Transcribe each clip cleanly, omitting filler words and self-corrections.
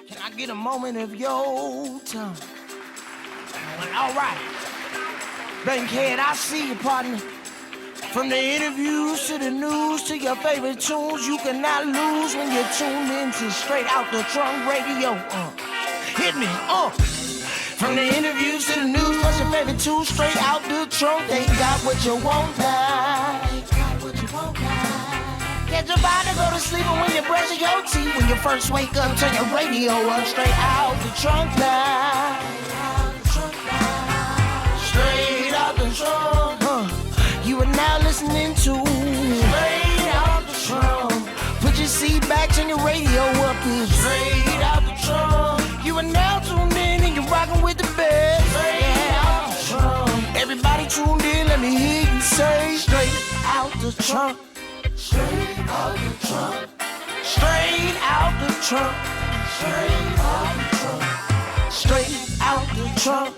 Can I get a moment of your time? All right. Bankhead, I see you, partner. From the interviews to the news to your favorite tunes, you cannot lose when you're tuned into Straight Out the Trunk Radio. Hit me, From the interviews to the news, plus your favorite tunes, straight out the trunk, they got what you want now. Get your body go to sleep, and when you brush your teeth, when you first wake up, turn your radio up. Straight out the trunk now. Straight out the trunk. You are now listening to Straight Out the Trunk. Put your seat back, turn your radio up. It's Straight Out the Trunk. You are now tuned in and you're rocking with the best. Straight Out the Trunk. Everybody tuned in, let me hear you say Straight Out the Trunk. Straight out the trunk. Straight out the trunk. Straight out the trunk. Straight out the trunk.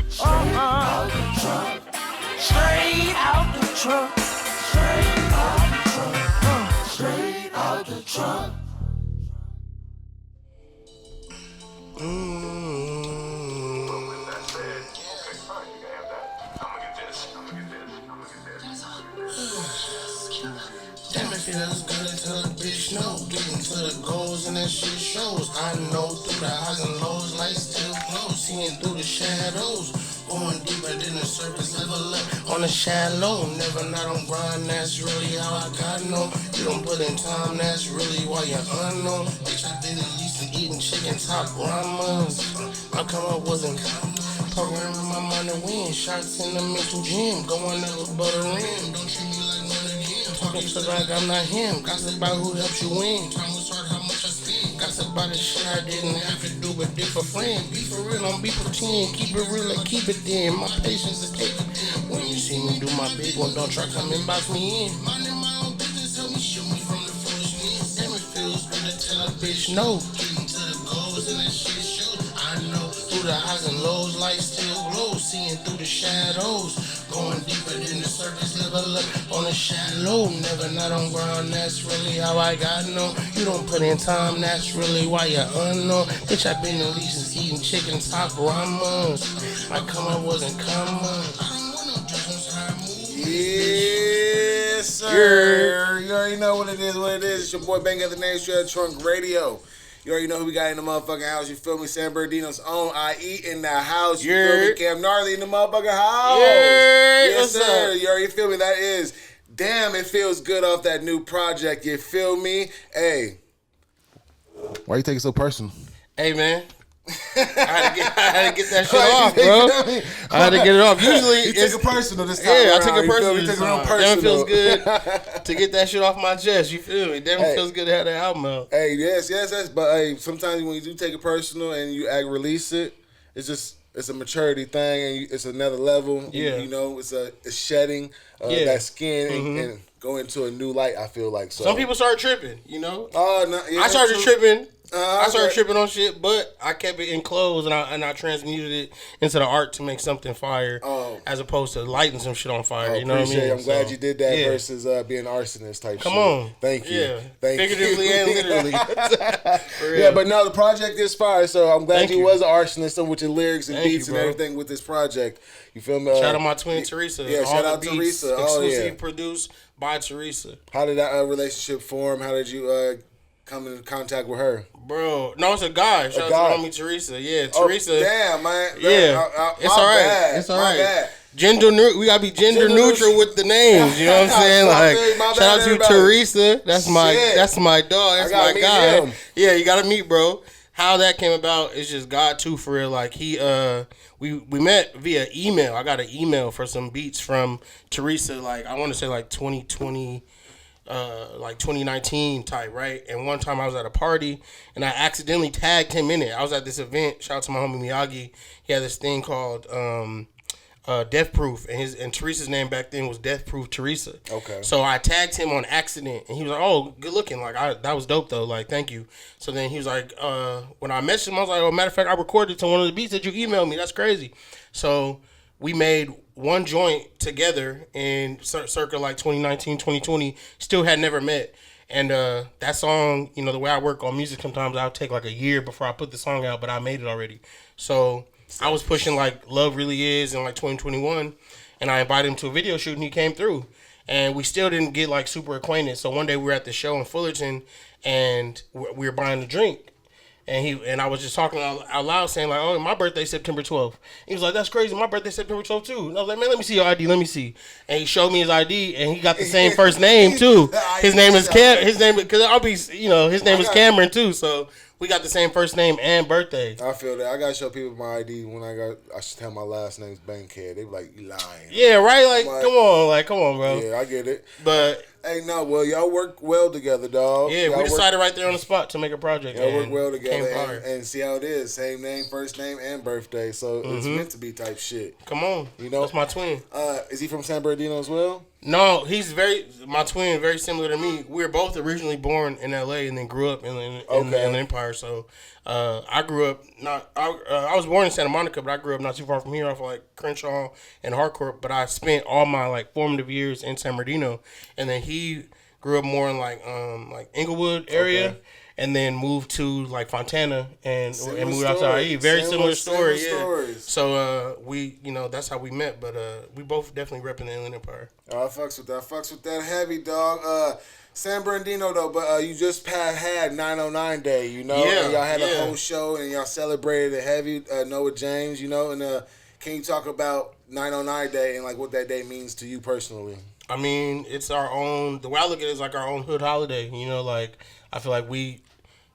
Straight out the trunk. Straight out the trunk. Straight out the trunk. Straight out the trunk. Feels good until a bitch know. Getting to the goals and that shit shows. I know through the highs and lows, light still glows. Seeing through the shadows. Going deeper than the surface level up. On the shallow, never not on grind. That's really how I got no. You don't put in time, that's really why you're unknown. Bitch, I've been at least eating chicken top ramen. My come up wasn't programming my mind to win. Shots in the mental gym. Going up above the rim. Don't treat me like one of them. Talking shit like I'm not him. Gossip about who helps you win. Time was hard, how much I spend. Gossip about the shit I didn't have to do, but did for friend. Be for real, don't be pretend. Keep it real and keep it then. My patience is taken. When you see me do my big one, don't try come and box me in. Minding my own business, help me shoot me from the foolishness. Damn, it feels good to tell a bitch no. Getting to the goals and that shit shows. I know through the highs and lows, light still glows. Seeing through the shadows. Going deeper than the surface level up on the shallow. Never not on ground, that's really how I got no. You don't put in time, that's really why you're unknown. Bitch, I've been at least since eating chicken top ramen. My come up wasn't common. I don't want no judgments, how I move. Yes, sir. You already know what it is, It's your boy Bang at the name, Straight Out the Trunk Radio. You already know who we got in the motherfucking house. You feel me? San Bernardino's own IE in the house. You feel me? Cam Gnarly in the motherfucking house. Yes, sir. You already feel me? That is, damn, it feels good off that new project. You feel me? Hey. Why you take it so personal? Hey, man. I had to get that shit off, bro. I had to get it off. Usually, you take it personal this time. Yeah, around. I take it personal. You take it real personal. Damn, it feels good to get that shit off my chest. You feel me? Damn, it feels good to have that album out. Hey, yes. But hey, sometimes when you do take it personal and you release it, it's a maturity thing and it's another level. Yeah, you know, it's shedding that skin and go into a new light. I feel like so. Some people start tripping. You know. Oh no! Yeah, I started tripping. I started okay. tripping on shit, but I kept it enclosed and I transmuted it into the art to make something fire, as opposed to lighting some shit on fire. You know what I mean? I'm glad you did that versus being an arsonist type shit. Come on. Thank you. Yeah. Thank figuratively you. and literally. Yeah, but no, the project is fire, so I'm glad you was an arsonist so with your lyrics and Thank beats you, and everything with this project. You feel me? Shout out my twin Teresa. Yeah, all shout the out beats Teresa. Exclusively produced by Teresa. How did that relationship form? How did you come in contact with her? Bro, no, it's a guy. Shout out to homie Teresa. Yeah, Teresa. Damn, man. Yeah, it's all right. Bad. It's all right. Bad. We gotta be gender neutral with the names. You know what I'm saying? Like, shout out to Teresa. That's my dog. That's my guy. Him. Yeah, you gotta meet, bro. How that came about is just God too, for real. Like we met via email. I got an email for some beats from Teresa. Like I want to say like 2020. Like 2019 type, right? And one time I was at a party and I accidentally tagged him in it. I was at this event. Shout out to my homie Miyagi. He had this thing called Death Proof, and Teresa's name back then was Death Proof Teresa. Okay. So I tagged him on accident, and he was like, "Oh, good looking. Like that was dope though. Like thank you." So then he was like, when I messaged him, I was like, "Oh, matter of fact, I recorded to one of the beats that you emailed me. That's crazy." So we made one joint together in circa like 2019, 2020, still had never met. And that song, you know, the way I work on music, sometimes I'll take like a year before I put the song out, but I made it already. So I was pushing like Love Really Is in like 2021, and I invited him to a video shoot, and he came through. And we still didn't get like super acquainted. So one day we were at the show in Fullerton, and we were buying a drink. And I was just talking out loud saying like, oh, my birthday's September 12th. He was like, that's crazy. My birthday's September 12th too. And I was like, man, let me see your ID. Let me see. And he showed me his ID, and he got the same first name too. His name is his name is Cameron too. So we got the same first name and birthday. I feel that. I gotta show people my ID when I should tell my last name's Bankhead. They be like, you lying. Yeah, right? Like, come on, bro. Yeah, I get it. But hey, no, well, y'all work well together, dog. Yeah, y'all we decided right there on the spot to make a project. Y'all work well together and see how it is. Same name, first name, and birthday. So it's meant to be type shit. Come on. You know? That's my twin. Is he from San Bernardino as well? No, my twin, very similar to me. We were both originally born in LA and then grew up in the Inland Empire. So I grew up I was born in Santa Monica, but I grew up not too far from here off of like Crenshaw and Harcourt. But I spent all my like formative years in San Bernardino, and then he grew up more in like Inglewood area. Okay. And then moved to like Fontana and moved out to IE. Very similar story. Yeah. So we, you know, that's how we met. But we both definitely repping the Inland Empire. Oh, I fucks with that. Fucks with that heavy, dog. San Bernardino though, but you just had 909 Day, you know. Yeah. And y'all had a whole show and y'all celebrated it heavy. Noah James, you know. And can you talk about 909 Day and like what that day means to you personally? I mean, it's our own. The way I look at it is like our own hood holiday. You know, like I feel like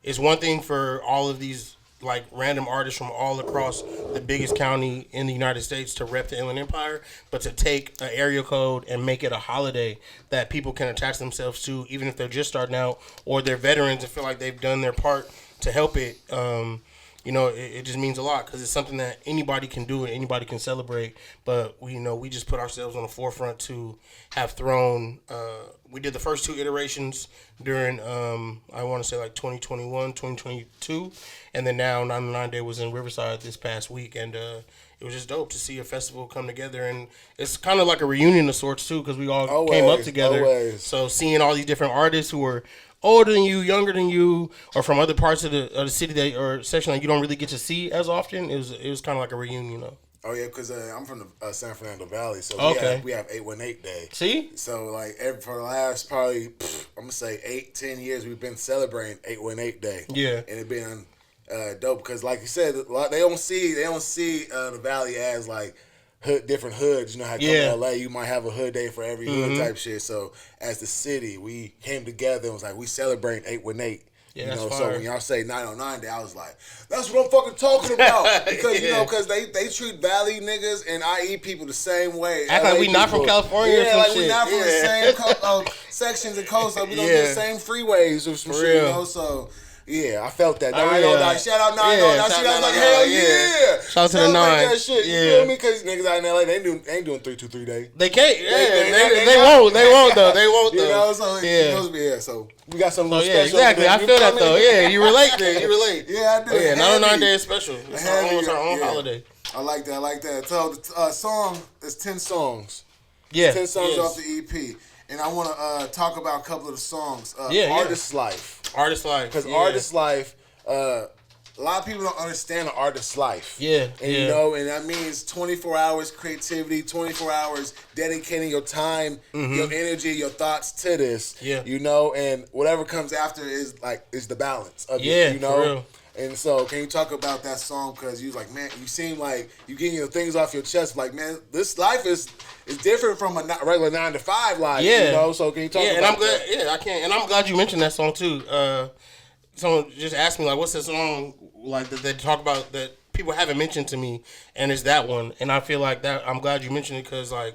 it's one thing for all of these like random artists from all across the biggest county in the United States to rep the Inland Empire, but to take an area code and make it a holiday that people can attach themselves to, even if they're just starting out or they're veterans and feel like they've done their part to help it. You know, it just means a lot because it's something that anybody can do and anybody can celebrate. But we just put ourselves on the forefront to have thrown. We did the first two iterations during I want to say like 2021, 2022, and then now 909 Day was in Riverside this past week, and it was just dope to see a festival come together, and it's kind of like a reunion of sorts too because we all came up together. Always. So seeing all these different artists who are older than you, younger than you, or from other parts of the city or section that you don't really get to see as often, it was kind of like a reunion, though. Oh yeah, because I'm from the San Fernando Valley, so we have 818 Day. See? So like for the last probably I'm gonna say 8-10 years we've been celebrating 818 Day. Yeah, and it been dope because like you said, they don't see the Valley as like different hoods. You know how come in LA you might have a hood day for every hood type shit. So as the city, we came together and was like we celebrate 818. Yeah, you know, so when y'all say 909 Day, I was like, that's what I'm fucking talking about. Because, you know, because they treat Valley niggas and IE people the same way. Act like we not from California or some like shit. we not from the same sections and coasts. So we don't do the same freeways or some shit, you know, so... Yeah, I felt that. Shout out 909. Shit, I was like, hell yeah. Shout out to the 9. That shit, you feel me? Because niggas out in LA, they ain't doing 323 Day. They can't. They won't. They won't though. You know, so so we got something special. Exactly. I feel that though. Yeah, you relate there. You relate. Yeah, I do. Yeah, 909 Day is special. It's almost our own holiday. I like that. So the song is 10 songs. Yeah. 10 songs off the EP. And I want to talk about a couple of the songs. Artist's Life. Artist's Life. Because Artist's Life, a lot of people don't understand an artist's life. Yeah. And you know, and that means 24 hours creativity, 24 hours dedicating your time, your energy, your thoughts to this. Yeah. You know, and whatever comes after is the balance of it. You know? For real. And so, can you talk about that song? Because you was like, man, you seem like you getting your things off your chest. Like, man, this life is different from a regular 9-to-5 life. Yeah. You know, so can you talk about and I'm glad. that? Yeah, I can. And I'm glad you mentioned that song too. Someone just asked me like, what's that song like that they talk about that people haven't mentioned to me, and it's that one. And I feel like that. I'm glad you mentioned it because like.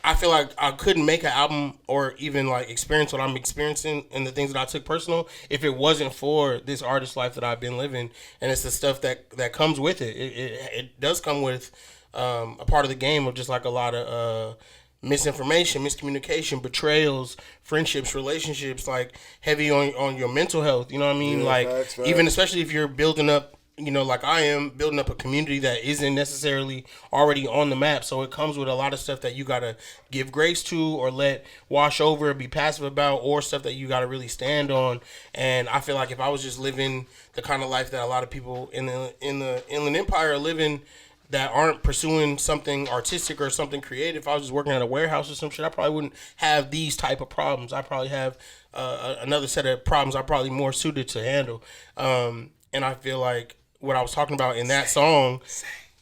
I feel like I couldn't make an album or even like experience what I'm experiencing and the things that I took personal if it wasn't for this artist life that I've been living. And it's the stuff that comes with it. It does come with a part of the game of just like a lot of misinformation, miscommunication, betrayals, friendships, relationships, like heavy on your mental health. You know what I mean? Facts. Even especially if you're building up like I am, building up a community that isn't necessarily already on the map. So it comes with a lot of stuff that you gotta give grace to, or let wash over, be passive about, or stuff that you gotta really stand on. And I feel like if I was just living the kind of life that a lot of people in the Inland Empire are living, that aren't pursuing something artistic or something creative, if I was just working at a warehouse or some shit, I probably wouldn't have these type of problems. I probably have another set of problems I'm probably more suited to handle. And I feel like what I was talking about in that song,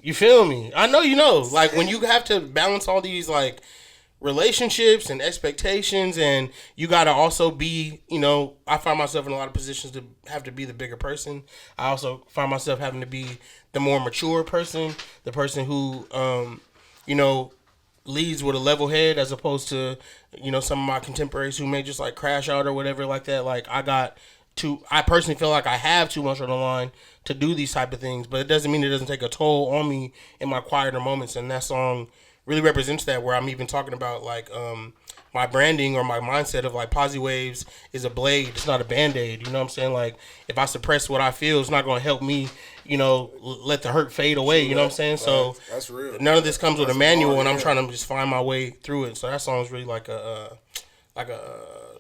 you feel me? I know you know. Like when you have to balance all these like relationships and expectations, and you gotta also be, I find myself in a lot of positions to have to be the bigger person. I also find myself having to be the more mature person, the person who, leads with a level head, as opposed to, some of my contemporaries who may just like crash out or whatever like that. Like I personally feel like I have too much on the line to do these type of things, but it doesn't mean it doesn't take a toll on me in my quieter moments. And that song really represents that, where I'm even talking about like my branding or my mindset of like Posi Waves is a blade, it's not a band-aid. You know what I'm saying? Like if I suppress what I feel, it's not going to help me, let the hurt fade away. You know what I'm saying? So that's real. None of this comes with a manual, and I'm trying to just find my way through it. So that song is really like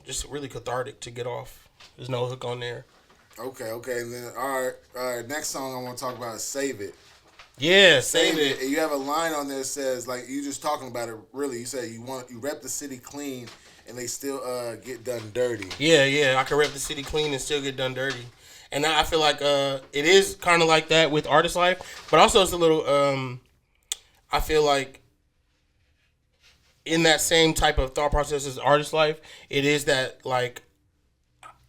just really cathartic to get off. There's no hook on there. Okay. And then all right. Next song I want to talk about is "Save It." Yeah, Save It. And you have a line on there that says, like, you just talking about it. Really, you say you rep the city clean, and they still get done dirty. Yeah. I can rep the city clean and still get done dirty. And I feel like it is kind of like that with artist life, but also it's a little. I feel like in that same type of thought process as artist life, it is that like,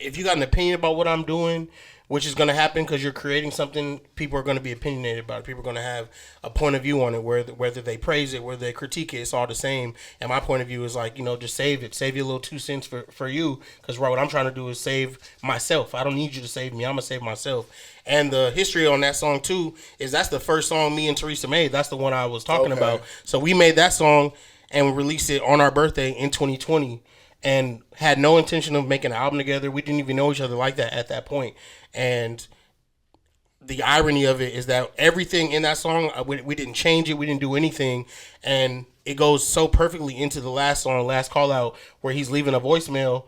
if you got an opinion about what I'm doing, which is going to happen because you're creating something, people are going to be opinionated about it. People are going to have a point of view on it, whether they praise it, whether they critique it, it's all the same. And my point of view is like, just save it. Save your little 2 cents for you, because what I'm trying to do is save myself. I don't need you to save me. I'm going to save myself. And the history on that song, too, is that's the first song me and Teresa made. That's the one I was talking about. So we made that song and we released it on our birthday in 2020. And had no intention of making an album together. We didn't even know each other like that at that point. And the irony of it is that everything in that song, we didn't change it. We didn't do anything. And it goes so perfectly into the last song, Last Call Out, where he's leaving a voicemail,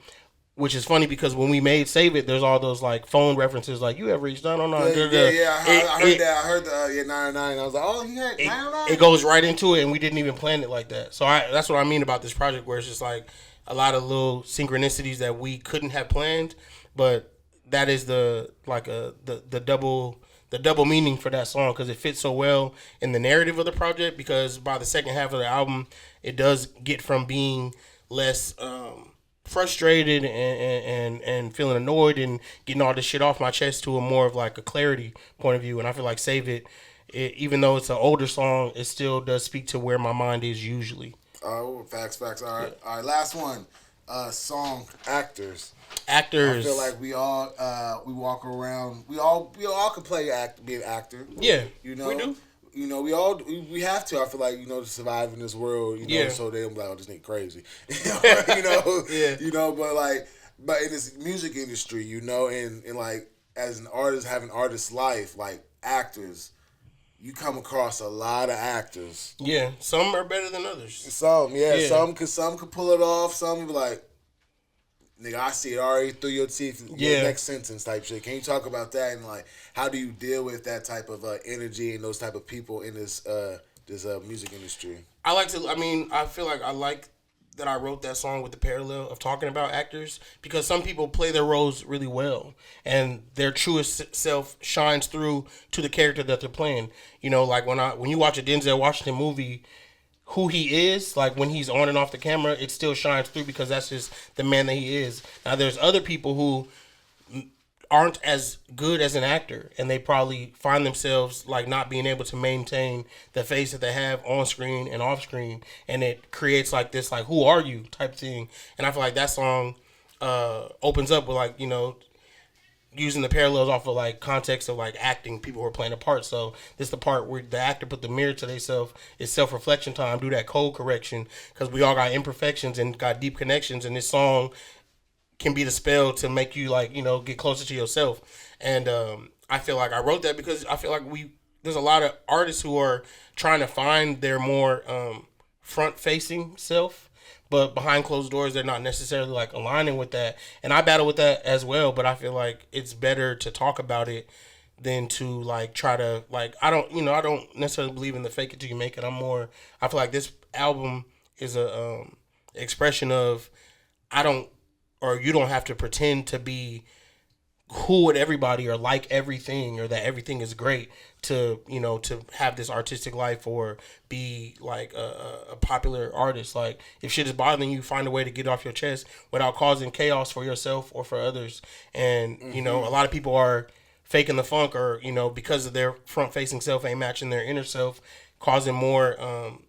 which is funny because when we made Save It, there's all those like phone references like, you have reached 909. Yeah. I heard that. I heard the 909. I was like, oh, you heard 909? It goes right into it, and we didn't even plan it like that. So that's what I mean about this project, where it's just like, a lot of little synchronicities that we couldn't have planned, but that is the double meaning for that song, because it fits so well in the narrative of the project. Because by the second half of the album, it does get from being less frustrated and feeling annoyed and getting all this shit off my chest to a more of like a clarity point of view. And I feel like Save It, even though it's an older song, it still does speak to where my mind is usually. Oh, facts. All right. Last one. Song actors. I feel like we all we walk around. We all can be an actor. Yeah, we do. We have to. I feel like to survive in this world. So they don't be like, oh, this nigga crazy. Yeah. But in this music industry, and like as an artist, having artist life, like actors. You come across a lot of actors. Yeah, some are better than others. Some could pull it off. Some be like, nigga, I see it already through your teeth. Your next sentence type shit. Can you talk about that, and like, how do you deal with that type of energy and those type of people in this music industry? I feel like I like that I wrote that song with the parallel of talking about actors, because some people play their roles really well and their truest self shines through to the character that they're playing. Like when you watch a Denzel Washington movie, who he is, like when he's on and off the camera, it still shines through because that's just the man that he is. Now there's other people who aren't as good as an actor, and they probably find themselves like not being able to maintain the face that they have on screen and off screen, and it creates like this like, who are you type thing. And I feel like that song opens up with like, using the parallels off of like context of like acting, people who are playing a part. So this is the part where the actor put the mirror to themselves. It's self-reflection time, do that code correction, because we all got imperfections and got deep connections, and this song can be the spell to make you like, get closer to yourself. And I feel like I wrote that because I feel like there's a lot of artists who are trying to find their more front facing self, but behind closed doors they're not necessarily like aligning with that. And I battle with that as well, but I feel like it's better to talk about it than to like try to like I don't necessarily believe in the fake it till you make it. I feel like this album is a expression of you don't have to pretend to be cool with everybody or like everything or that everything is great to to have this artistic life or be like a popular artist. Like if shit is bothering you, find a way to get off your chest without causing chaos for yourself or for others. And a lot of people are faking the funk or because of their front facing self ain't matching their inner self, causing more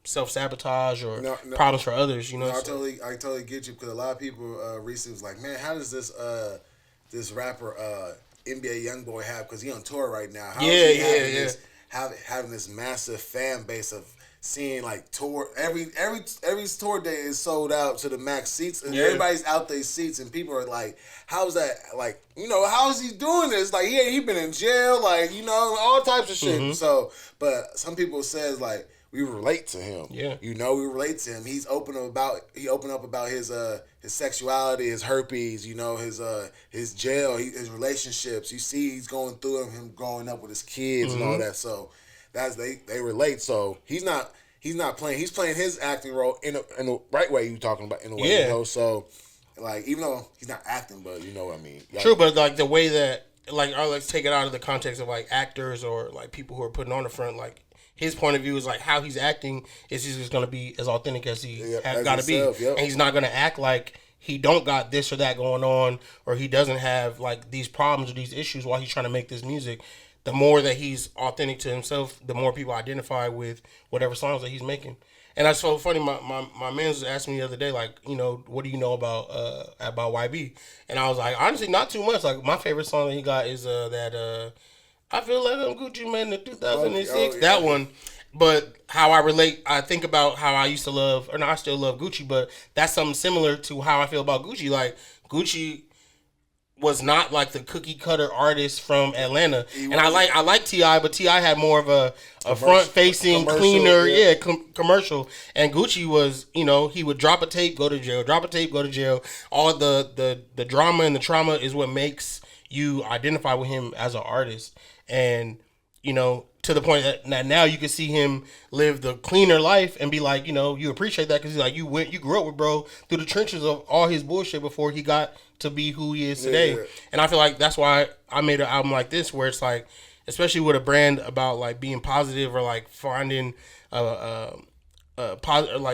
self-sabotage or problems for others. I totally get you, because a lot of people recently was like, man, how does this rapper NBA Youngboy have, because he on tour right now, how is he having this massive fan base of seeing like tour every tour day is sold out to the max seats and everybody's out their seats, and people are like, how's that, like, how is he doing this, like he been in jail, like all types of shit. So but some people says like we relate to him. We relate to him. He opened up about his sexuality, his herpes, his jail, his relationships. You see he's going through him growing up with his kids and all that. So that's they relate. So he's not playing. He's playing his acting role in the right way you talking about, in a way, So like, even though he's not acting, but you know what I mean. True, but like the way that, like, let's take it out of the context of like actors or like people who are putting on the front, like his point of view is like how he's acting is he's just gonna be as authentic as he got to be, and he's not gonna act like he don't got this or that going on, or he doesn't have like these problems or these issues while he's trying to make this music. The more that he's authentic to himself, the more people identify with whatever songs that he's making. And that's so funny. My man was asking me the other day, like, what do you know about YB? And I was like, honestly, not too much. Like, my favorite song that he got is that I feel like I'm Gucci Man in 2006. That one. But how I relate, I think about how I used to love, or no, I still love Gucci, but that's something similar to how I feel about Gucci. Like, Gucci was not like the cookie cutter artist from Atlanta, and I like T.I., but T.I. had more of a front facing, cleaner, commercial. And Gucci was, he would drop a tape, go to jail, drop a tape, go to jail. All the drama and the trauma is what makes you identify with him as an artist, and to the point that now you can see him live the cleaner life and be like, you appreciate that because he's like, you grew up with bro through the trenches of all his bullshit before he got to be who he is today. Yeah. And I feel like that's why I made an album like this, where it's like, especially with a brand about like being positive or like finding like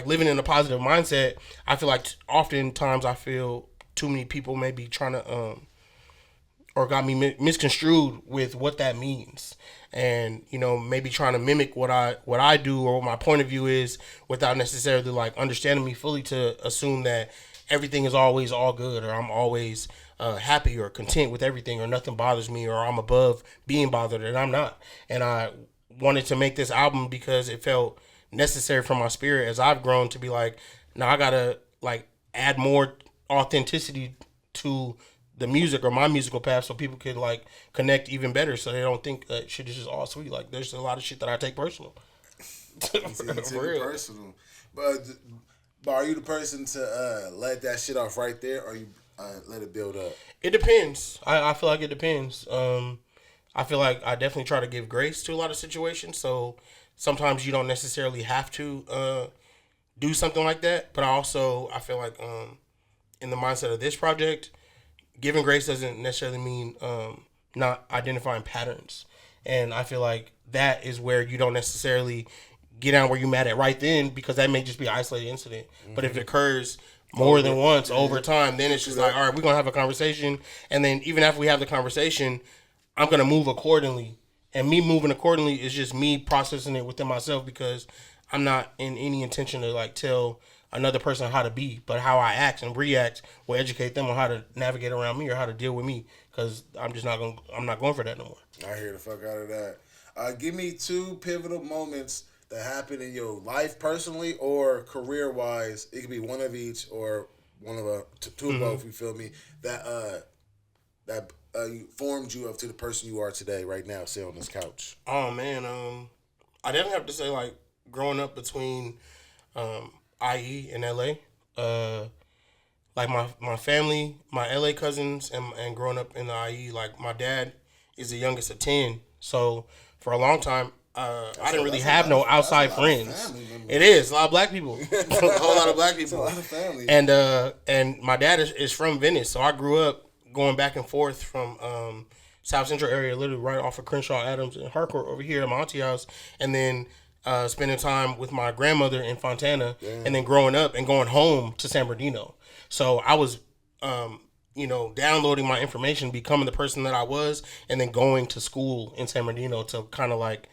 living in a positive mindset. I feel like oftentimes I feel too many people may be trying to or got me misconstrued with what that means, and maybe trying to mimic what I do or what my point of view is without necessarily like understanding me fully, to assume that everything is always all good, or I'm always happy or content with everything, or nothing bothers me, or I'm above being bothered, and I'm not. And I wanted to make this album because it felt necessary for my spirit as I've grown to be like, now I gotta like add more authenticity to the music or my musical path, so people can like connect even better, so they don't think that shit is just all sweet. Like, there's a lot of shit that I take personal. For real. Personal. But are you the person to let that shit off right there, or you let it build up? It depends. I feel like it depends. I feel like I definitely try to give grace to a lot of situations, so sometimes you don't necessarily have to do something like that. But I feel like in the mindset of this project, giving grace doesn't necessarily mean not identifying patterns. And I feel like that is where you don't necessarily get down where you're mad at right then, because that may just be an isolated incident. Mm-hmm. But if it occurs more than once over time, then it's just like, all right, we're going to have a conversation. And then even after we have the conversation, I'm going to move accordingly. And me moving accordingly is just me processing it within myself, because I'm not in any intention to like tell another person how to be, but how I act and react will educate them on how to navigate around me or how to deal with me, because I'm not going for that no more. I hear the fuck out of that. Give me 2 pivotal moments that happened in your life personally or career wise. It could be one of each or one of two of both. You feel me? That formed you up to the person you are today, right now, sitting on this couch? Oh man, I definitely have to say like growing up between IE and LA, like my family, my LA cousins, and growing up in the IE, like my dad is the youngest of 10, so for a long time. I didn't really have no outside friends. It is a lot of black people, a whole lot of black people. It's a lot of family. And my dad is from Venice, so I grew up going back and forth from South Central area, literally right off of Crenshaw, Adams, and Harcourt over here at my auntie house, and then spending time with my grandmother in Fontana, and then growing up and going home to San Bernardino. So I was downloading my information, becoming the person that I was, and then going to school in San Bernardino to kind of like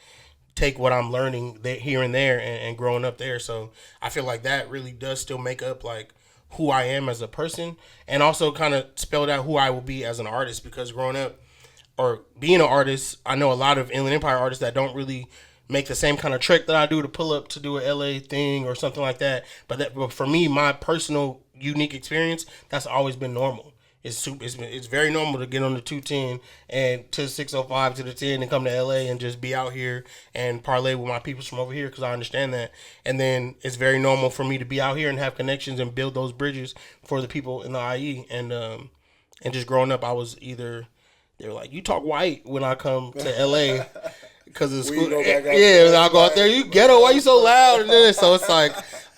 take what I'm learning here and there and growing up there. So I feel like that really does still make up like who I am as a person, and also kind of spelled out who I will be as an artist, because growing up or being an artist, I know a lot of Inland Empire artists that don't really make the same kind of trick that I do to pull up to do a LA thing or something like that. But for me, my personal unique experience, that's always been normal. It's very normal to get on the 210 and to 605 to the 10 and come to LA and just be out here and parlay with my peoples from over here, because I understand that. And then it's very normal for me to be out here and have connections and build those bridges for the people in the IE. And just growing up, I was either, they were like, you talk white when I come to LA because of the school. I'll go out there, you ghetto, why you so loud? And then so it's like,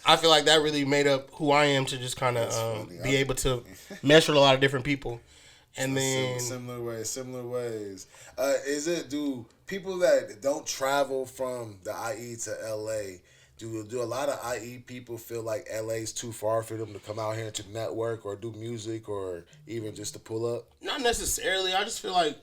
I feel like that really made up who I am, to just kind of be able to mesh with a lot of different people. And then similar ways. Do people that don't travel from the IE to LA, do a lot of IE people feel like LA's too far for them to come out here to network or do music or even just to pull up? Not necessarily. I just feel like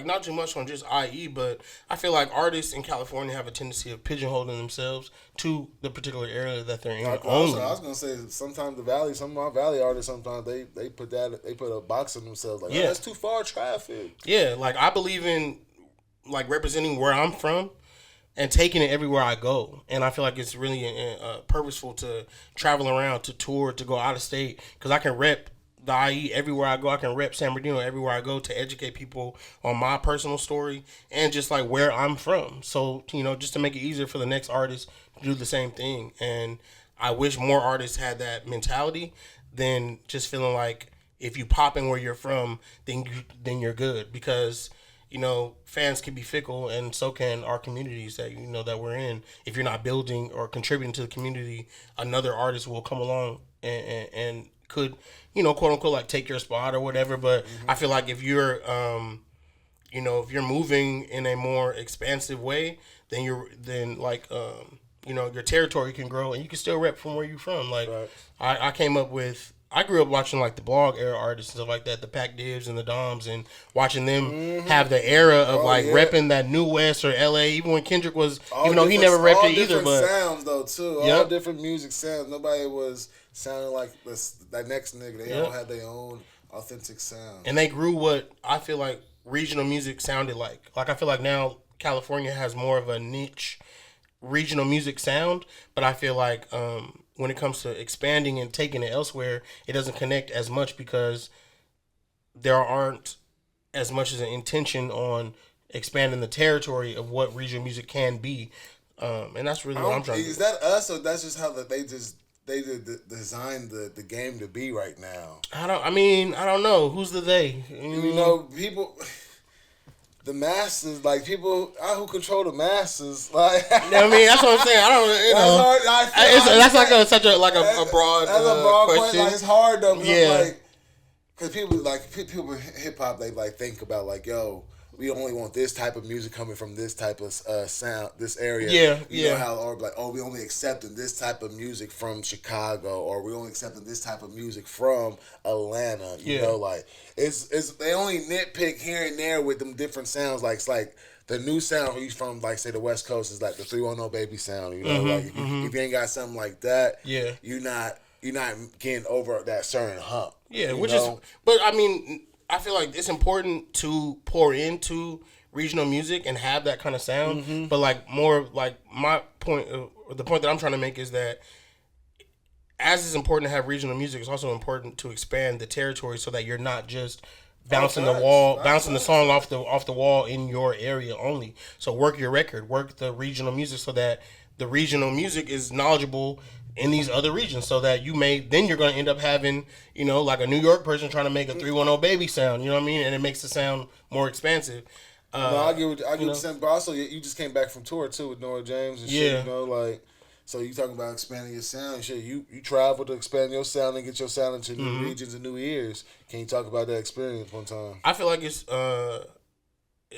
not too much on just IE, but I feel like artists in California have a tendency of pigeonholing themselves to the particular area that they're in. I was gonna say sometimes some of my Valley artists, sometimes they put a box on themselves, like, oh, that's too far traffic. Yeah, like I believe in like representing where I'm from and taking it everywhere I go. And I feel like it's really purposeful to travel around, to tour, to go out of state, because I can rep the IE everywhere I go. I can rep San Bernardino everywhere I go to educate people on my personal story and just like where I'm from. So, just to make it easier for the next artist to do the same thing. And I wish more artists had that mentality than just feeling like if you pop in where you're from, then you're good, because fans can be fickle, and so can our communities that that we're in. If you're not building or contributing to the community, another artist will come along and could, quote unquote, like take your spot or whatever. But I feel like if you're, if you're moving in a more expansive way, then your territory can grow, and you can still rep from where you're from. Like, right. I grew up watching like the blog era artists and stuff like that, the Pac Divs and the Doms, and watching them have the era of repping that New West or LA. Even when Kendrick was, even though he never repped it either, but sounds though too, all different music sounds. Nobody was sounding like that next nigga. They all had their own authentic sound, and they grew what I feel like regional music sounded like. Like I feel like now California has more of a niche regional music sound, but I feel like when it comes to expanding and taking it elsewhere, it doesn't connect as much because there aren't as much as an intention on expanding the territory of what regional music can be, and that's really what I'm trying to do. Is that us, or that's just how they designed the game to be right now? I don't know. Who's the they? People. The masses, like people who control the masses, like that's what I'm saying. I don't, that's like such a broad. That's a broad question. Like, it's hard though. Yeah. Because people hip hop, they like think about like, yo, we only want this type of music coming from this type of sound, this area. Yeah, you know how, or like, we only accepting this type of music from Chicago, or we only accepting this type of music from Atlanta. You know, like it's they only nitpick here and there with them different sounds. Like it's like the new sound from like say the West Coast is like the 310 Baby sound. You know, like if you ain't got something like that, you're not getting over that certain hump. Yeah, but I mean, I feel like it's important to pour into regional music and have that kind of sound. But like more like my point, the point that I'm trying to make is that as it's important to have regional music, it's also important to expand the territory so that you're not just bouncing the song off the wall in your area only. So work your record, work the regional music so that the regional music is knowledgeable in these other regions, so that then you're going to end up having, like a New York person trying to make a 310 Baby sound, you know what I mean? And it makes the sound more expansive. No, I get what you're saying, but also you just came back from tour too with Nora James and shit, so you talking about expanding your sound and shit. You travel to expand your sound and get your sound into new regions and new ears. Can you talk about that experience one time? I feel like it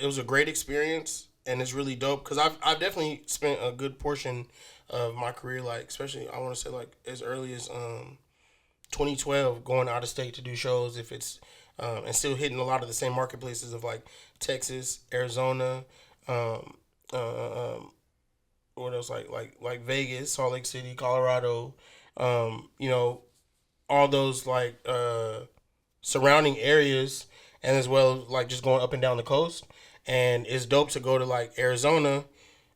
was a great experience, and it's really dope because I've definitely spent a good portion of my career, like especially I want to say like as early as 2012, going out of state to do shows. If it's and still hitting a lot of the same marketplaces of like Texas, Arizona, what else, like Vegas, Salt Lake City, Colorado, all those like surrounding areas, and as well as like just going up and down the coast. And it's dope to go to like Arizona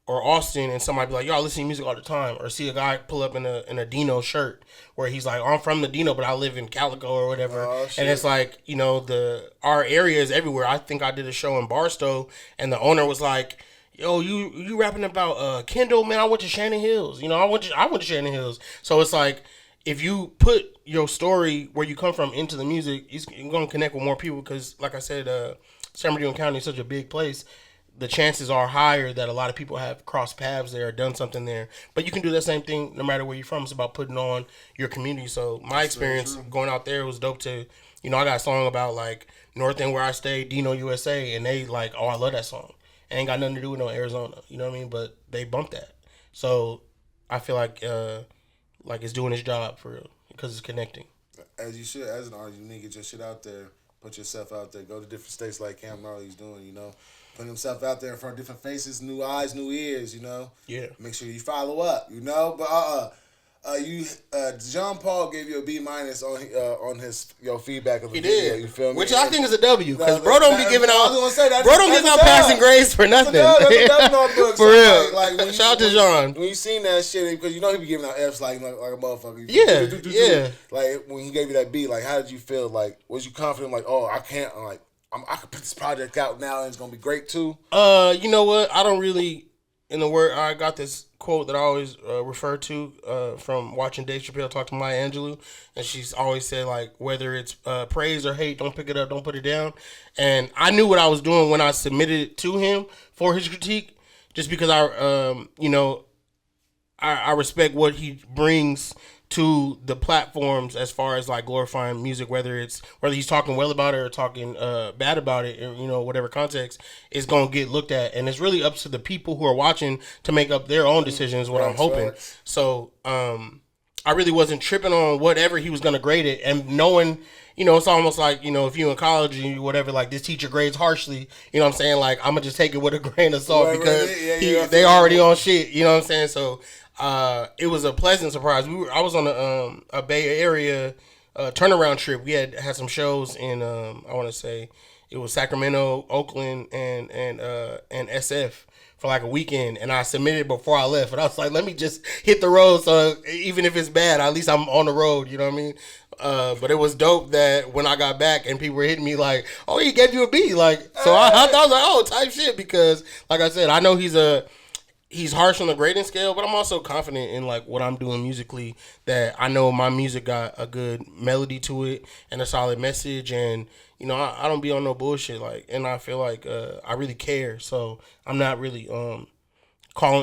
or Austin and somebody be like, yo, I listen to music all the time, or see a guy pull up in a Dino shirt where he's like, oh, I'm from the Dino, but I live in Calico or whatever. And it's like, our area is everywhere. I think I did a show in Barstow, and the owner was like, yo, you rapping about Kendall, man? I went to Shannon Hills. I went to Shannon Hills. So it's like, if you put your story where you come from into the music, you're going to connect with more people because, like I said, San Bernardino County is such a big place. The chances are higher that a lot of people have crossed paths there, done something there. But you can do that same thing no matter where you're from. It's about putting on your community. So my experience going out there was dope to, I got a song about like North End where I stay, Dino USA, and they like, oh, I love that song. It ain't got nothing to do with no Arizona. You know what I mean? But they bumped that. So I feel like it's doing its job for real because it's connecting. As you should. As an artist, you need to get your shit out there. Put yourself out there. Go to different states like Cam Gnarly's doing, Putting himself out there in front of different faces, new eyes, new ears, Yeah. Make sure you follow up, But John Paul gave you a B- on his feedback of the video. Did. You feel me? Which I think is a W because bro don't be giving out. Bro don't give out dub. passing grades for nothing. That's a dub on book. For real. Like Shout out to John. When you seen that shit, because he be giving out F's like a motherfucker. Yeah. Like when he gave you that beat, like how did you feel? Like was you confident? Like I can't I could put this project out now and it's gonna be great too. You know what? I don't really. I got this quote that I always refer to from watching Dave Chappelle talk to Maya Angelou, and she's always said like whether it's praise or hate, don't pick it up, don't put it down. And I knew what I was doing when I submitted it to him for his critique, just because I respect what he brings to the platforms as far as like glorifying music, whether he's talking well about it or talking bad about it, or, whatever context, is going to get looked at. And it's really up to the people who are watching to make up their own decisions, what I'm hoping. Right. So I really wasn't tripping on whatever he was going to grade it, and knowing, it's almost like, if you in college and you whatever, like this teacher grades harshly, what I'm saying? Like, I'm going to just take it with a grain of salt because they already on shit, you know what I'm saying? So it was a pleasant surprise. I was on a Bay Area turnaround trip. We had some shows in I want to say it was Sacramento, Oakland, and SF for like a weekend, and I submitted before I left, and I was like, let me just hit the road, so even if it's bad, at least I'm on the road. You know what I mean? But it was dope that when I got back and people were hitting me like, oh, he gave you a B, like, so I thought I was like, oh, type shit, because like I said, I know he's harsh on the grading scale, but I'm also confident in like what I'm doing musically, that I know my music got a good melody to it and a solid message, and I don't be on no bullshit, like, and I feel like I really care, so I'm not really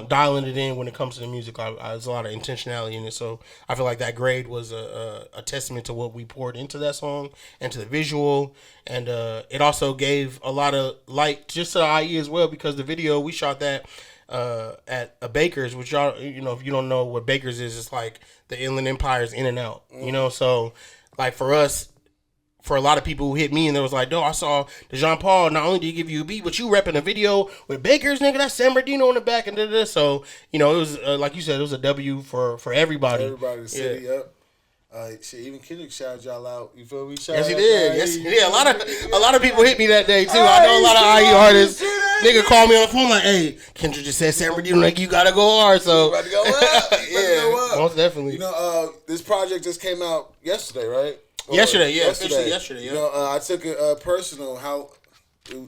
dialing it in when it comes to the music. There's a lot of intentionality in it, so I feel like that grade was a testament to what we poured into that song and to the visual, and it also gave a lot of light just to the IE as well, because the video we shot that at a Baker's, which y'all, if you don't know what Baker's is, it's like the Inland Empire's in and out, so like for us, for a lot of people who hit me and they was like, no, I saw the Jean Paul, not only did he give you a beat, but you repping a video with Baker's, nigga, that's San Bernardino in the back, and so, it was, like you said, it was a W for everybody. Everybody in the city, yep. Shit, even Kendrick shouted y'all out. You feel me? Yes, he did. Yes, he did. A lot of people hit me that day too. I know a lot of IE artists. Nigga called me on the phone like, "Hey, Kendrick just said San Bernardino, like you gotta go hard." So about to go up. yeah, most definitely. You know, this project just came out yesterday, right? Officially yesterday. You know, I took it personal. How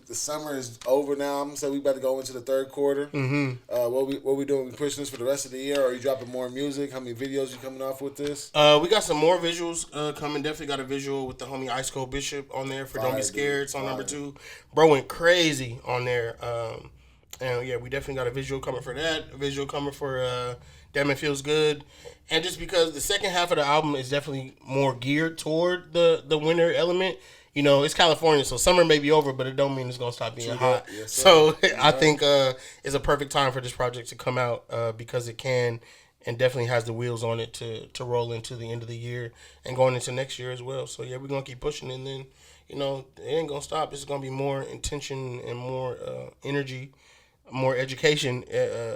the summer is over now. I'm saying we about to go into the third quarter. Mm-hmm. What we doing? We pushing this for the rest of the year? Or are you dropping more music? How many videos you coming off with this? We got some more visuals coming. Definitely got a visual with the homie Ice Cold Bishop on there for Don't Be Scared. It's on number 2. Bro went crazy on there. And yeah, we definitely got a visual coming for that. A visual coming for Damn It Feels Good. And just because the second half of the album is definitely more geared toward the winter element. You know, it's California, so summer may be over, but it don't mean it's going to stop being hot. Yes, so I think it's a perfect time for this project to come out because it can and definitely has the wheels on it to roll into the end of the year and going into next year as well. So, yeah, we're going to keep pushing, and then, you know, it ain't going to stop. It's going to be more intention and more energy, more education,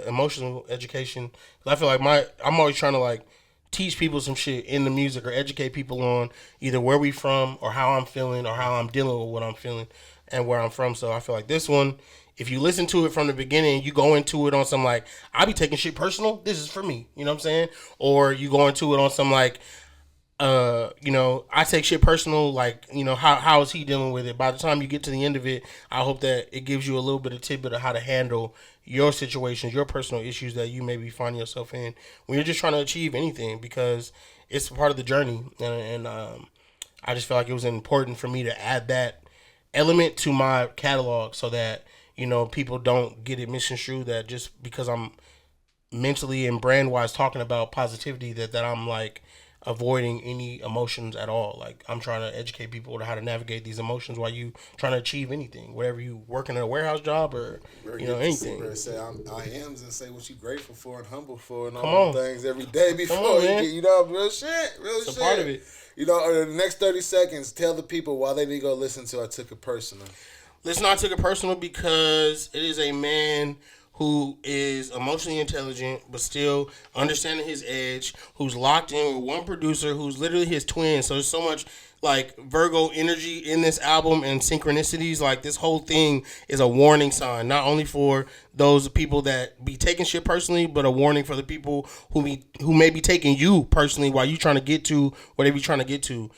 emotional education. I feel like I'm always trying to, like, teach people some shit in the music or educate people on either where we from or how I'm feeling or how I'm dealing with what I'm feeling and where I'm from. So I feel like this one, if you listen to it from the beginning, you go into it on some like, I be taking shit personal. This is for me. You know what I'm saying? Or you go into it on some like, you know, I take shit personal. Like, you know, how is he dealing with it? By the time you get to the end of it, I hope that it gives you a little bit of tidbit of how to handle your situations, your personal issues that you may be finding yourself in when you're just trying to achieve anything, because it's part of the journey. And I just feel like it was important for me to add that element to my catalog so that, you know, people don't get it misconstrued that just because I'm mentally and brand wise talking about positivity that I'm like avoiding any emotions at all. Like, I'm trying to educate people on how to navigate these emotions while you trying to achieve anything, whatever you working at a warehouse job or you know anything. Say I am and say what you grateful for and humble for and all those things every day before you get, you know, real shit. It's a part of it. You know, in the next 30 seconds, tell the people why they need to go listen to I Took It Personal. Listen, I Took It Personal because it is a man who is emotionally intelligent but still understanding his edge, who's locked in with one producer who's literally his twin. So there's so much like Virgo energy in this album and synchronicities. Like, this whole thing is a warning sign, not only for those people that be taking shit personally, but a warning for the people who may be taking you personally while you trying to get to whatever you're trying to get to.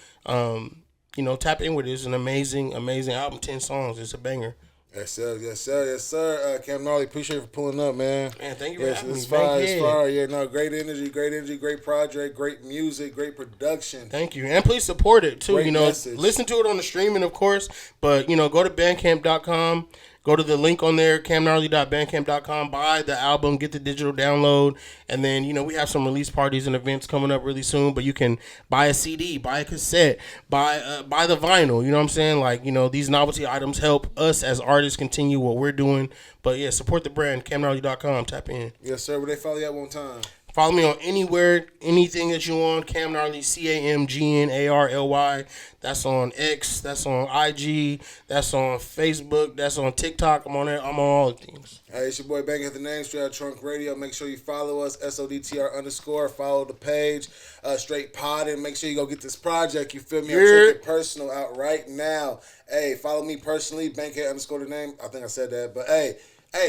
You know, tap in with it. It's an amazing album. 10 songs. It's a banger. Yes, sir. Cam Gnarly, appreciate you for pulling up, man. Man, thank you for having me. It's fire. Yeah, no, great energy, great project, great music, great production. Thank you. And please support it, too. Great you know, message. Listen to it on the streaming, of course, but, you know, go to bandcamp.com. Go to the link on there, camgnarly.bandcamp.com. Buy the album, get the digital download, and then, you know, we have some release parties and events coming up really soon, but you can buy a CD, buy a cassette, buy the vinyl, you know what I'm saying? Like, you know, these novelty items help us as artists continue what we're doing. But, yeah, support the brand, camgnarly.com. Tap in. Yes, sir. Where they follow you at one time? Follow me on anywhere, anything that you want. Cam Gnarly, CAMGNARLY. That's on X. That's on IG. That's on Facebook. That's on TikTok. I'm on there. I'm on all the things. Hey, it's your boy Bang at the name, SODTR Trunk Radio. Make sure you follow us, SODTR_. Follow the page, Straight Pod, and make sure you go get this project. You feel me? I'm taking it personal out right now. Hey, follow me personally, Bankhead_ the name. I think I said that, but hey,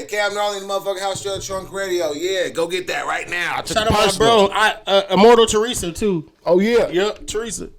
Cam Gnarly in the motherfucking house, SODTR Trunk Radio. Yeah, go get that right now. Shout out my bro, Immortal Teresa, too. Oh, yeah. Yep, Teresa.